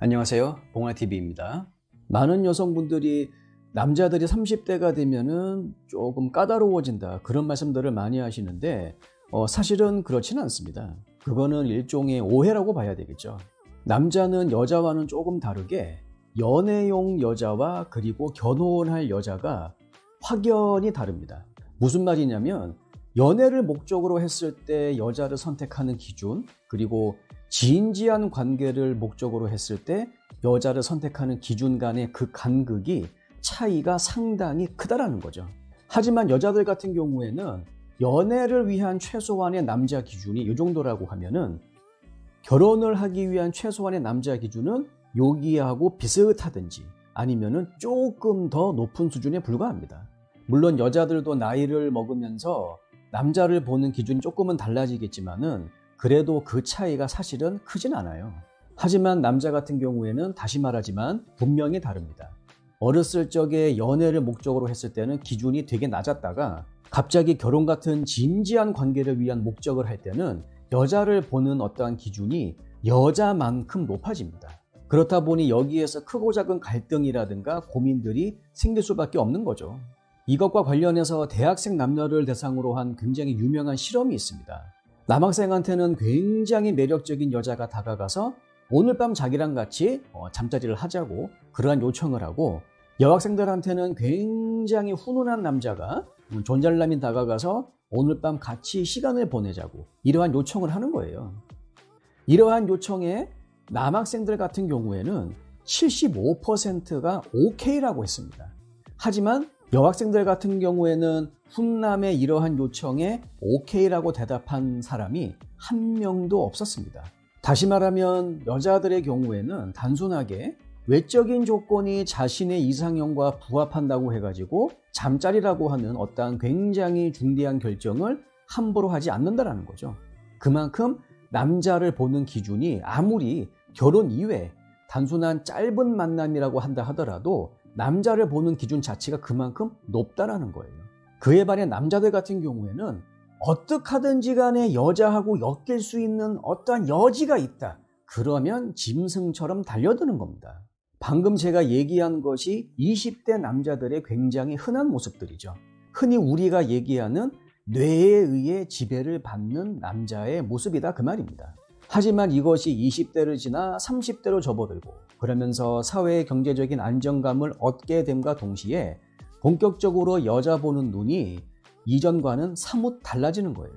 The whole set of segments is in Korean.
안녕하세요. 봉화TV입니다. 많은 여성분들이 남자들이 30대가 되면은 조금 까다로워진다 그런 말씀들을 많이 하시는데 사실은 그렇지는 않습니다. 그거는 일종의 오해라고 봐야 되겠죠. 남자는 여자와는 조금 다르게 연애용 여자와 그리고 결혼할 여자가 확연히 다릅니다. 무슨 말이냐면 연애를 목적으로 했을 때 여자를 선택하는 기준, 그리고 진지한 관계를 목적으로 했을 때 여자를 선택하는 기준 간의 그 간극이 차이가 상당히 크다라는 거죠. 하지만 여자들 같은 경우에는 연애를 위한 최소한의 남자 기준이 이 정도라고 하면은 결혼을 하기 위한 최소한의 남자 기준은 여기하고 비슷하든지 아니면은 조금 더 높은 수준에 불과합니다. 물론 여자들도 나이를 먹으면서 남자를 보는 기준이 조금은 달라지겠지만은 그래도 그 차이가 사실은 크진 않아요. 하지만 남자 같은 경우에는 다시 말하지만 분명히 다릅니다. 어렸을 적에 연애를 목적으로 했을 때는 기준이 되게 낮았다가 갑자기 결혼 같은 진지한 관계를 위한 목적을 할 때는 여자를 보는 어떠한 기준이 여자만큼 높아집니다. 그렇다 보니 여기에서 크고 작은 갈등이라든가 고민들이 생길 수밖에 없는 거죠. 이것과 관련해서 대학생 남녀를 대상으로 한 굉장히 유명한 실험이 있습니다. 남학생한테는 굉장히 매력적인 여자가 다가가서 오늘 밤 자기랑 같이 잠자리를 하자고 그러한 요청을 하고, 여학생들한테는 굉장히 훈훈한 남자가 존잘남이 다가가서 오늘 밤 같이 시간을 보내자고 이러한 요청을 하는 거예요. 이러한 요청에 남학생들 같은 경우에는 75%가 오케이라고 했습니다. 하지만 여학생들 같은 경우에는 훈남의 이러한 요청에 오케이라고 대답한 사람이 한 명도 없었습니다. 다시 말하면 여자들의 경우에는 단순하게 외적인 조건이 자신의 이상형과 부합한다고 해가지고 잠자리라고 하는 어떠한 굉장히 중대한 결정을 함부로 하지 않는다는 거죠. 그만큼 남자를 보는 기준이 아무리 결혼 이외에 단순한 짧은 만남이라고 한다 하더라도 남자를 보는 기준 자체가 그만큼 높다라는 거예요. 그에 반해 남자들 같은 경우에는 어떻게 하든지 간에 여자하고 엮일 수 있는 어떠한 여지가 있다. 그러면 짐승처럼 달려드는 겁니다. 방금 제가 얘기한 것이 20대 남자들의 굉장히 흔한 모습들이죠. 흔히 우리가 얘기하는 뇌에 의해 지배를 받는 남자의 모습이다 그 말입니다. 하지만 이것이 20대를 지나 30대로 접어들고 그러면서 사회의 경제적인 안정감을 얻게 됨과 동시에 본격적으로 여자 보는 눈이 이전과는 사뭇 달라지는 거예요.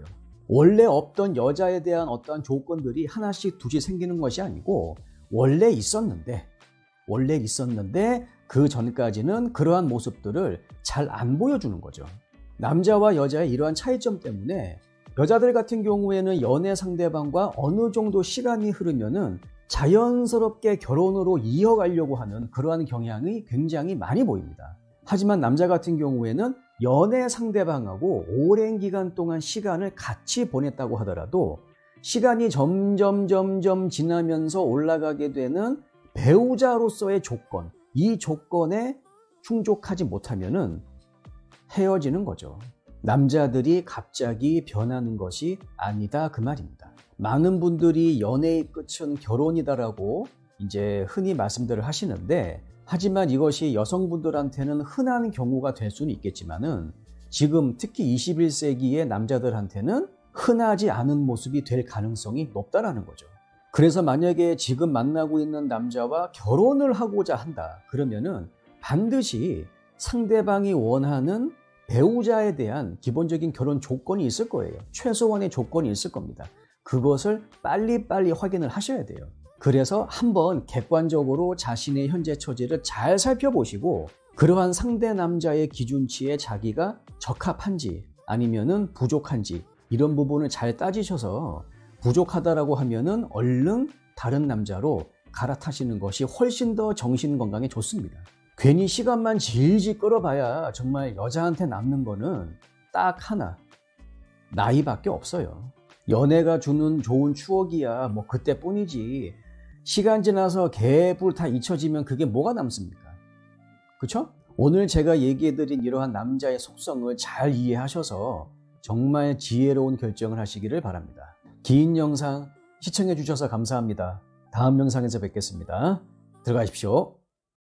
원래 없던 여자에 대한 어떠한 조건들이 하나씩 둘씩 생기는 것이 아니고 원래 있었는데 그 전까지는 그러한 모습들을 잘 안 보여주는 거죠. 남자와 여자의 이러한 차이점 때문에 여자들 같은 경우에는 연애 상대방과 어느 정도 시간이 흐르면은 자연스럽게 결혼으로 이어가려고 하는 그러한 경향이 굉장히 많이 보입니다. 하지만 남자 같은 경우에는 연애 상대방하고 오랜 기간 동안 시간을 같이 보냈다고 하더라도 시간이 점점 지나면서 올라가게 되는 배우자로서의 조건, 이 조건에 충족하지 못하면은 헤어지는 거죠. 남자들이 갑자기 변하는 것이 아니다 그 말입니다. 많은 분들이 연애의 끝은 결혼이다라고 이제 흔히 말씀들을 하시는데, 하지만 이것이 여성분들한테는 흔한 경우가 될 수는 있겠지만은 지금 특히 21세기의 남자들한테는 흔하지 않은 모습이 될 가능성이 높다라는 거죠. 그래서 만약에 지금 만나고 있는 남자와 결혼을 하고자 한다 그러면은 반드시 상대방이 원하는 배우자에 대한 기본적인 결혼 조건이 있을 거예요. 최소한의 조건이 있을 겁니다. 그것을 빨리빨리 확인을 하셔야 돼요. 그래서 한번 객관적으로 자신의 현재 처지를 잘 살펴보시고 그러한 상대 남자의 기준치에 자기가 적합한지 아니면은 부족한지 이런 부분을 잘 따지셔서 부족하다라고 하면은 얼른 다른 남자로 갈아타시는 것이 훨씬 더 정신 건강에 좋습니다. 괜히 시간만 질질 끌어봐야 정말 여자한테 남는 거는 딱 하나, 나이밖에 없어요. 연애가 주는 좋은 추억이야 뭐 그때뿐이지 시간 지나서 개불 다 잊혀지면 그게 뭐가 남습니까? 그쵸? 오늘 제가 얘기해드린 이러한 남자의 속성을 잘 이해하셔서 정말 지혜로운 결정을 하시기를 바랍니다. 긴 영상 시청해 주셔서 감사합니다. 다음 영상에서 뵙겠습니다. 들어가십시오.